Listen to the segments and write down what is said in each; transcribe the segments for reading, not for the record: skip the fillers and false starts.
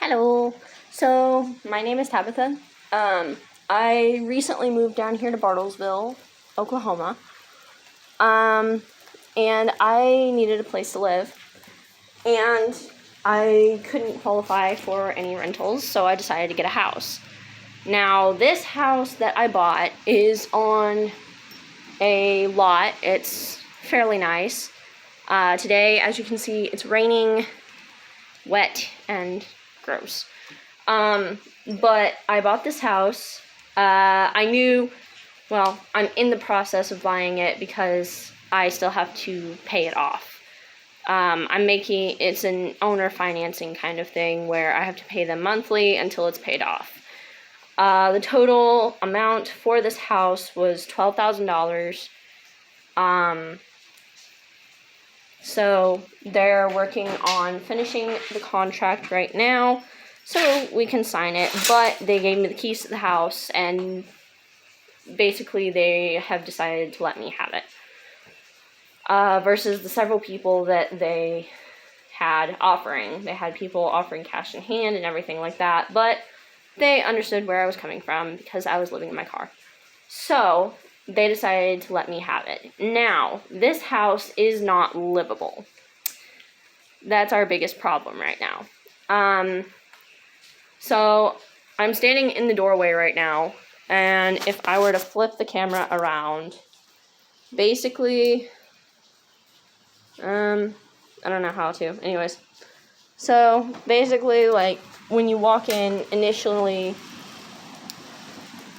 Hello. So, my name is Tabitha. I recently moved down here to Bartlesville, Oklahoma. And I needed a place to live. And I couldn't qualify for any rentals, so I decided to get a house. Now, this house that I bought is on a lot. It's fairly nice. Today, as you can see, it's raining, wet, and gross. But I bought this house. I'm in the process of buying it because I still have to pay it off. It's an owner financing kind of thing where I have to pay them monthly until it's paid off. The total amount for this house was $12,000. So they're working on finishing the contract right now so we can sign it, but they gave me the keys to the house and basically they have decided to let me have it. Versus the several people that they had offering. They had people offering cash in hand and everything like that, but they understood where I was coming from because I was living in my car. So they decided to let me have it. Now, this house is not livable. That's our biggest problem right now. So I'm standing in the doorway right now, and if I were to flip the camera around, basically, I don't know how to. Anyways, so basically, like, when you walk in, initially,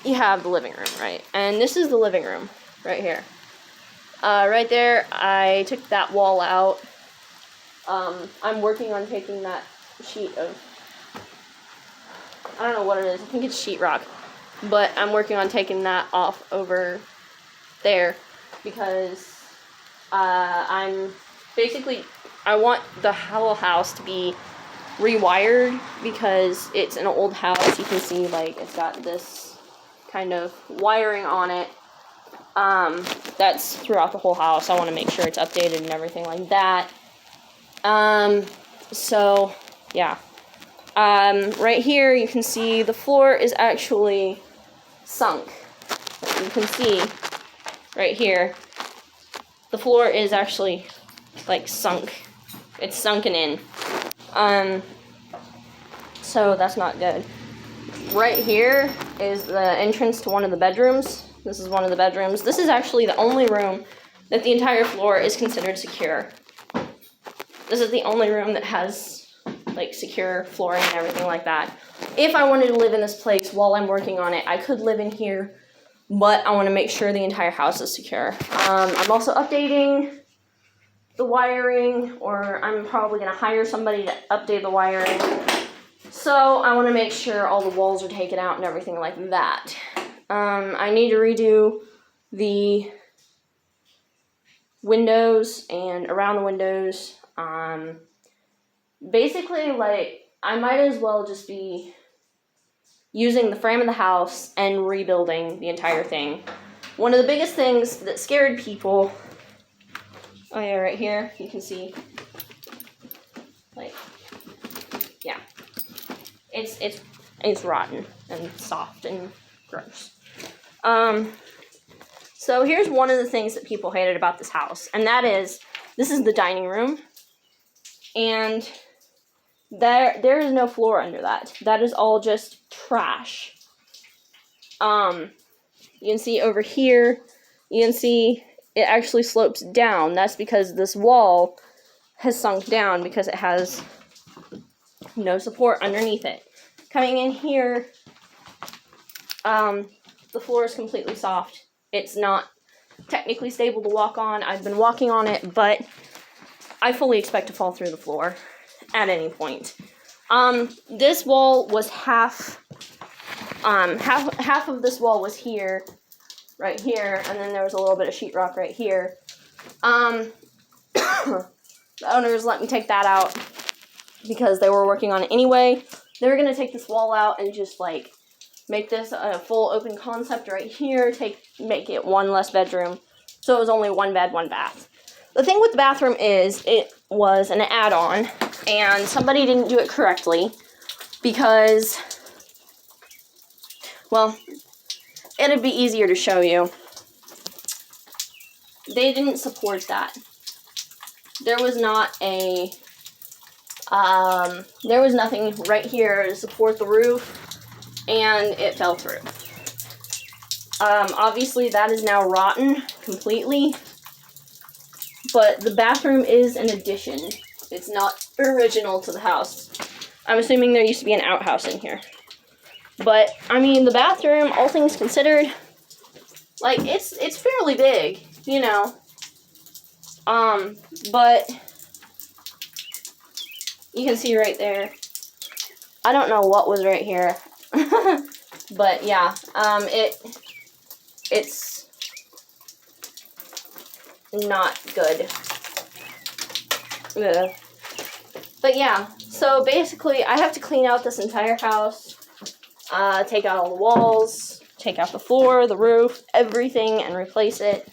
you have the living room, right? And this is the living room right here. Right there, I took that wall out. I'm working on taking that sheet of, I don't know what it is. I think it's sheetrock. But I'm working on taking that off over there because I want the whole house to be rewired because it's an old house. You can see, like, it's got this kind of wiring on it that's throughout the whole house. I want to make sure it's updated and everything like that. So yeah, right here you can see the floor is actually sunk. You can see right here the floor is actually like sunk. It's sunken in. So that's not good. Right here is the entrance to one of the bedrooms. This is one of the bedrooms. This is actually the only room that the entire floor is considered secure. This is the only room that has, like, secure flooring and everything like that. If I wanted to live in this place while I'm working on it, I could live in here, but I want to make sure the entire house is secure. I'm also updating the wiring, or I'm probably going to hire somebody to update the wiring. So I want to make sure all the walls are taken out and everything like that. I need to redo the windows and around the windows. Basically, like, I might as well just be using the frame of the house and rebuilding the entire thing. One of the biggest things that scared people, oh yeah, right here, you can see, like, yeah. It's rotten and soft and gross. So here's one of the things that people hated about this house, and that is, this is the dining room, and there is no floor under that. That is all just trash. You can see over here, you can see it actually slopes down. That's because this wall has sunk down because it has no support underneath it. Coming in here, the floor is completely soft. It's not technically stable to walk on. I've been walking on it, but I fully expect to fall through the floor at any point. This wall was half of this wall was here, right here, and then there was a little bit of sheetrock right here. The owners let me take that out because they were working on it anyway. They were going to take this wall out and just, like, make this a full open concept right here, make it one less bedroom. So it was only one bed, one bath. The thing with the bathroom is it was an add-on, and somebody didn't do it correctly. because, well, it'd be easier to show you. They didn't support that. There was not a, there was nothing right here to support the roof, and it fell through. Obviously that is now rotten completely, but the bathroom is an addition. It's not original to the house. I'm assuming there used to be an outhouse in here. But, I mean, the bathroom, all things considered, like, it's fairly big, you know. But you can see right there. I don't know what was right here. But, yeah, it's not good. Ugh. But yeah, so basically I have to clean out this entire house, take out all the walls, take out the floor, the roof, everything, and replace it.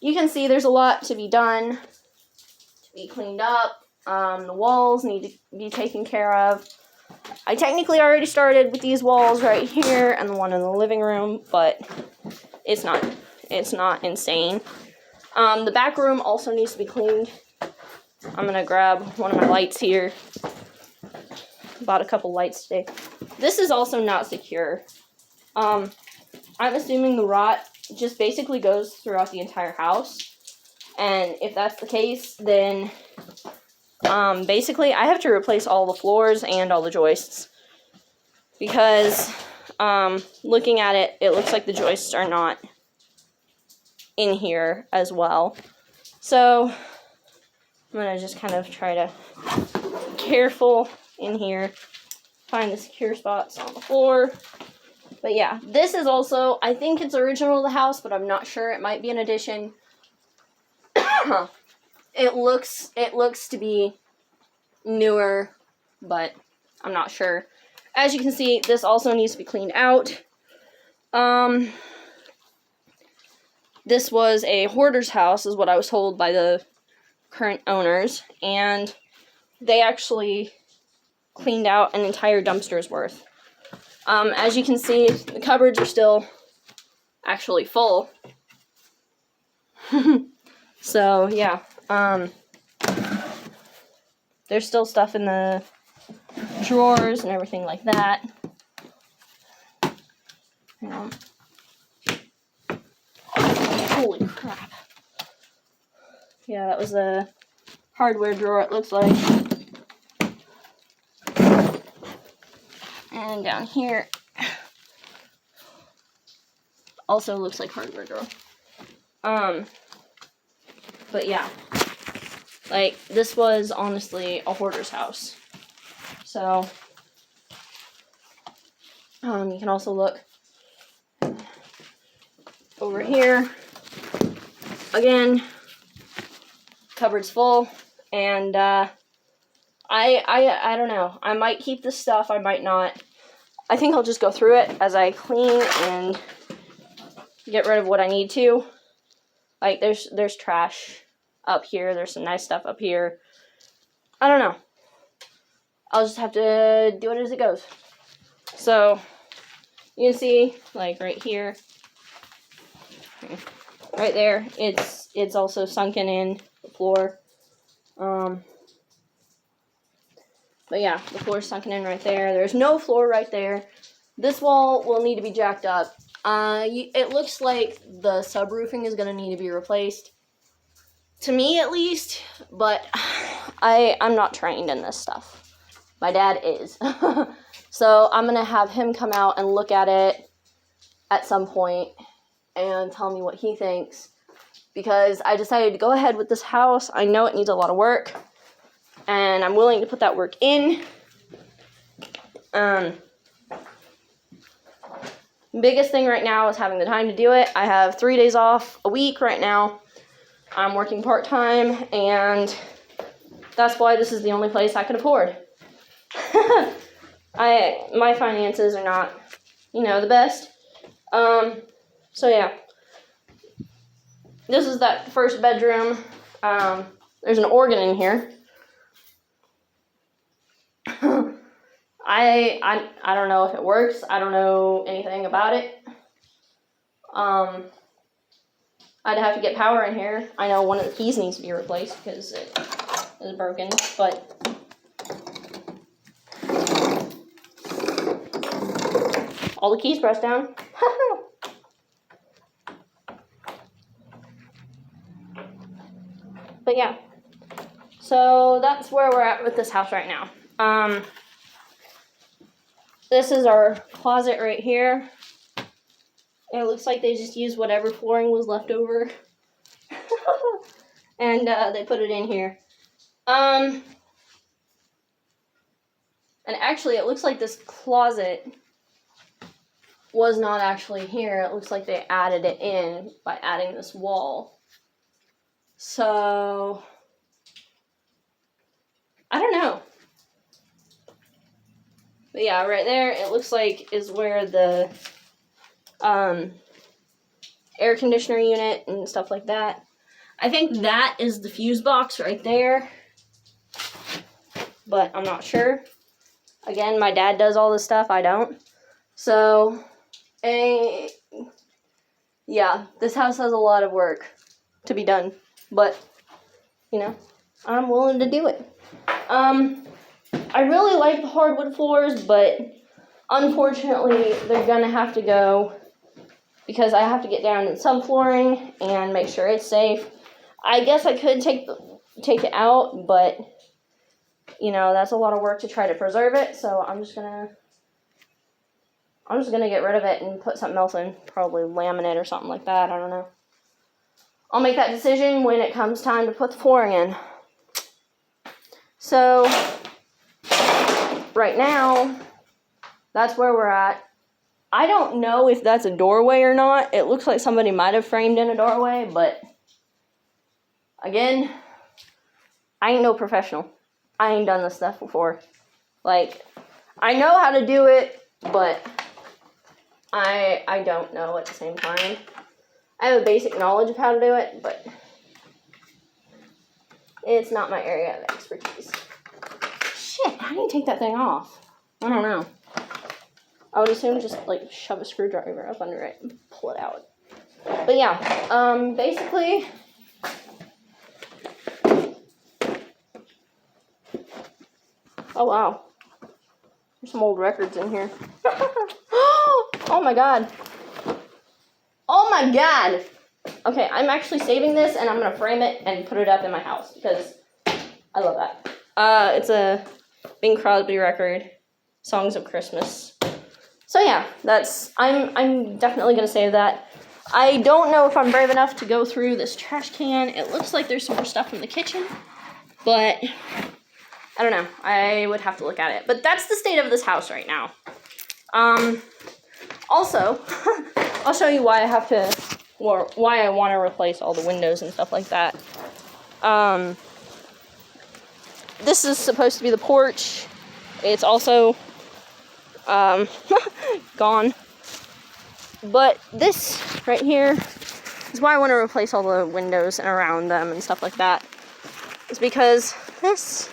You can see there's a lot to be done, to be cleaned up. The walls need to be taken care of. I technically already started with these walls right here and the one in the living room, but it's not insane. The back room also needs to be cleaned. I'm gonna grab one of my lights here. Bought a couple lights today. This is also not secure. I'm assuming the rot just basically goes throughout the entire house. And if that's the case, then basically I have to replace all the floors and all the joists. Because looking at it, it looks like the joists are not in here as well. So I'm gonna just kind of try to be careful in here, find the secure spots on the floor. But yeah, this is also, I think it's original to the house, but I'm not sure. It might be an addition. It looks to be newer, but I'm not sure. As you can see, this also needs to be cleaned out. This was a hoarder's house, is what I was told by the current owners, and they actually cleaned out an entire dumpster's worth. As you can see, the cupboards are still actually full. So, yeah. There's still stuff in the drawers and everything like that. Holy crap. Yeah, that was the hardware drawer, it looks like. And down here also looks like hardware drawer. But yeah, like, this was honestly a hoarder's house. So, you can also look over here. Again, cupboard's full, and I don't know. I might keep this stuff, I might not. I think I'll just go through it as I clean and get rid of what I need to. Like, there's trash up here, there's some nice stuff up here. I don't know. I'll just have to do it as it goes. So, you can see, like, right here, right there, it's also sunken in the floor. But yeah, the floor's sunken in right there. There's no floor right there. This wall will need to be jacked up. It looks like the subroofing is going to need to be replaced. To me, at least. But I'm not trained in this stuff. My dad is. So I'm going to have him come out and look at it at some point and tell me what he thinks. Because I decided to go ahead with this house. I know it needs a lot of work. And I'm willing to put that work in. Biggest thing right now is having the time to do it. I have 3 days off a week right now. I'm working part-time, and that's why this is the only place I can afford. My finances are not, the best. So yeah. This is that first bedroom. There's an organ in here. I don't know if it works. I don't know anything about it. I'd have to get power in here. I know one of the keys needs to be replaced because it is broken, but all the keys pressed down. But yeah, so that's where we're at with this house right now. This is our closet right here. It looks like they just used whatever flooring was left over. And they put it in here. And actually it looks like this closet was not actually here. It looks like they added it in by adding this wall. So, I don't know. But yeah, right there, it looks like is where the air conditioner unit and stuff like that. I think that is the fuse box right there. But I'm not sure. Again, my dad does all this stuff, I don't. So, yeah, this house has a lot of work to be done. But, you know, I'm willing to do it. I really like the hardwood floors, but unfortunately, they're gonna have to go because I have to get down in subflooring and make sure it's safe. I guess I could take it out, but you know, that's a lot of work to try to preserve it, so I'm just gonna get rid of it and put something else in, probably laminate or something like that, I don't know. I'll make that decision when it comes time to put the flooring in. So, right now, that's where we're at. I don't know if that's a doorway or not. It looks like somebody might have framed in a doorway, but again, I ain't no professional. I ain't done this stuff before. Like, I know how to do it, but I don't know at the same time. I have a basic knowledge of how to do it, but it's not my area of expertise. Shit, how do you take that thing off? I don't know. I would assume just like shove a screwdriver up under it and pull it out. But yeah, basically, oh wow, there's some old records in here. Oh my god. Oh my god. Okay, I'm actually saving this and I'm gonna frame it and put it up in my house because I love that. It's a Bing Crosby record, Songs of Christmas. So yeah, I'm definitely gonna save that. I don't know if I'm brave enough to go through this trash can. It looks like there's some more stuff in the kitchen, but I don't know. I would have to look at it. But that's the state of this house right now. Also, I'll show you why I have to, or why I want to replace all the windows and stuff like that. This is supposed to be the porch. It's also gone. But this right here is why I want to replace all the windows and around them and stuff like that. It's because this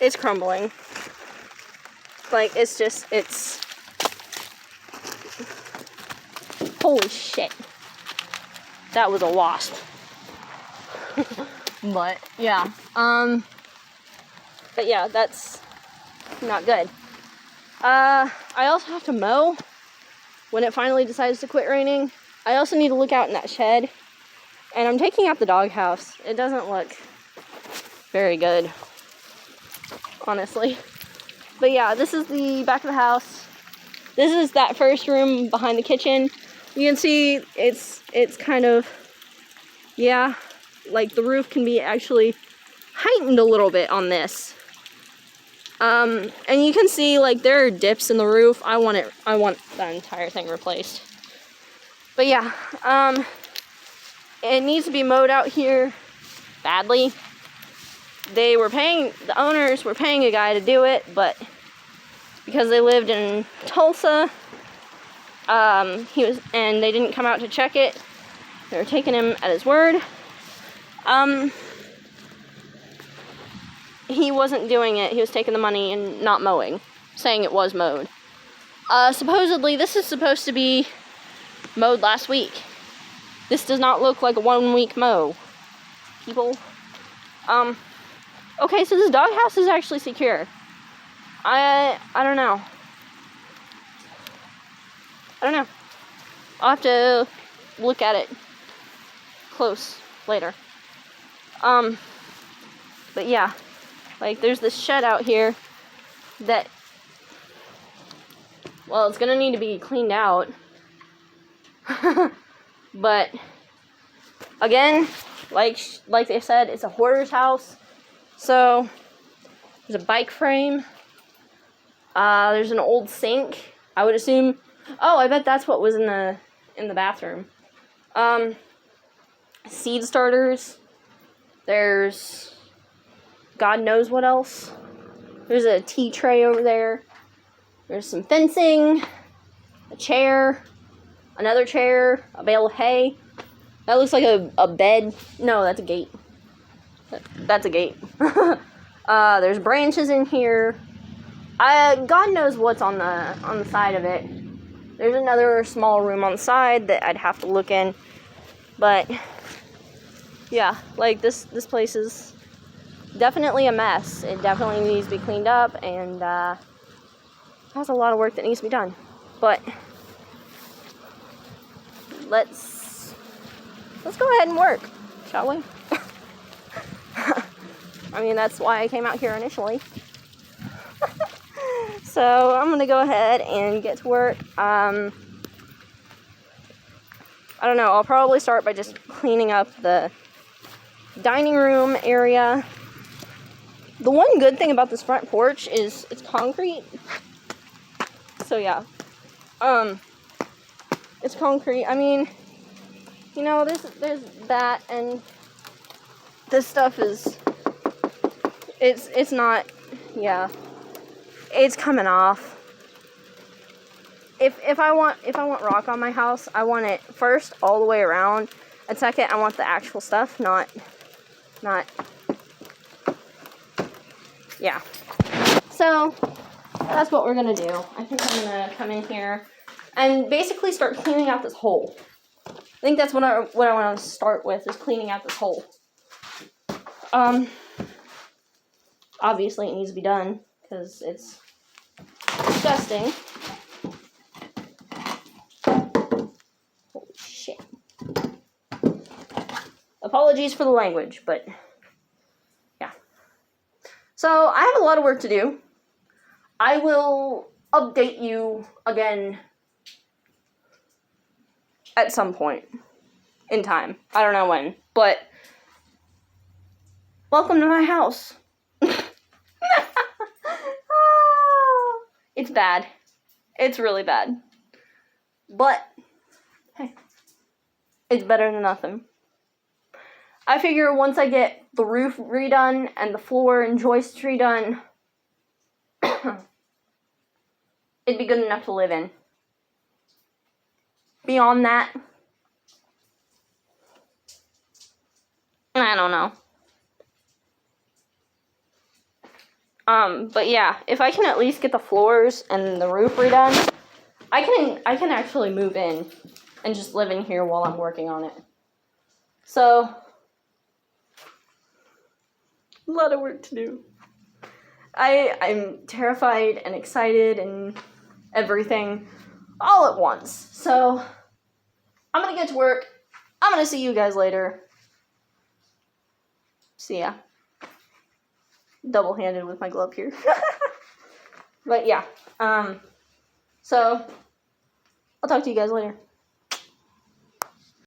it's crumbling. Like, it's holy shit. That was a wasp. But, yeah. But yeah, that's not good. I also have to mow when it finally decides to quit raining. I also need to look out in that shed. And I'm taking out the doghouse. It doesn't look very good, honestly. But yeah, this is the back of the house. This is that first room behind the kitchen. You can see it's kind of, yeah, like the roof can be actually heightened a little bit on this. And you can see like there are dips in the roof. I want that entire thing replaced. But yeah, it needs to be mowed out here badly. The owners were paying a guy to do it, but because they lived in Tulsa, and they didn't come out to check it, they were taking him at his word. he wasn't doing it. He was taking the money and not mowing, saying it was mowed. Supposedly, this is supposed to be mowed last week. This does not look like a 1 week mow, people. Okay, so this doghouse is actually secure. I don't know. I'll have to look at it close later. But yeah, like there's this shed out here that, well, it's gonna need to be cleaned out. But again, like they said, it's a hoarder's house. So there's a bike frame. There's an old sink. I would assume. Oh, I bet that's what was in the bathroom. Seed starters. There's God knows what else. There's a tea tray over there. There's some fencing, a chair, another chair, a bale of hay. That looks like a bed. No, that's a gate. That's a gate. There's branches in here. God knows what's on the side of it. There's another small room on the side that I'd have to look in. But yeah, like this place is definitely a mess. It definitely needs to be cleaned up, and has a lot of work that needs to be done. But let's go ahead and work, shall we? I mean, that's why I came out here initially. So I'm gonna go ahead and get to work. I don't know, I'll probably start by just cleaning up the dining room area. The one good thing about this front porch is it's concrete. So yeah. It's concrete. I mean, you know, there's that, and this stuff is it's not, yeah. It's coming off. If I want rock on my house, I want it first all the way around, and second, I want the actual stuff, not yeah. So that's what we're gonna do. I think I'm gonna come in here and basically start cleaning out this hole. I think that's what I want to start with, is cleaning out this hole. Obviously it needs to be done because it's disgusting. Holy shit. Apologies for the language, but yeah. So I have a lot of work to do. I will update you again at some point in time. I don't know when, but welcome to my house. It's bad. It's really bad. But, hey, it's better than nothing. I figure once I get the roof redone and the floor and joists redone, it'd be good enough to live in. Beyond that, I don't know. But yeah, if I can at least get the floors and the roof redone, I can actually move in and just live in here while I'm working on it. So, a lot of work to do. I'm terrified and excited and everything all at once. So, I'm gonna get to work. I'm gonna see you guys later. See ya. Double-handed with my glove here. But yeah, so I'll talk to you guys later.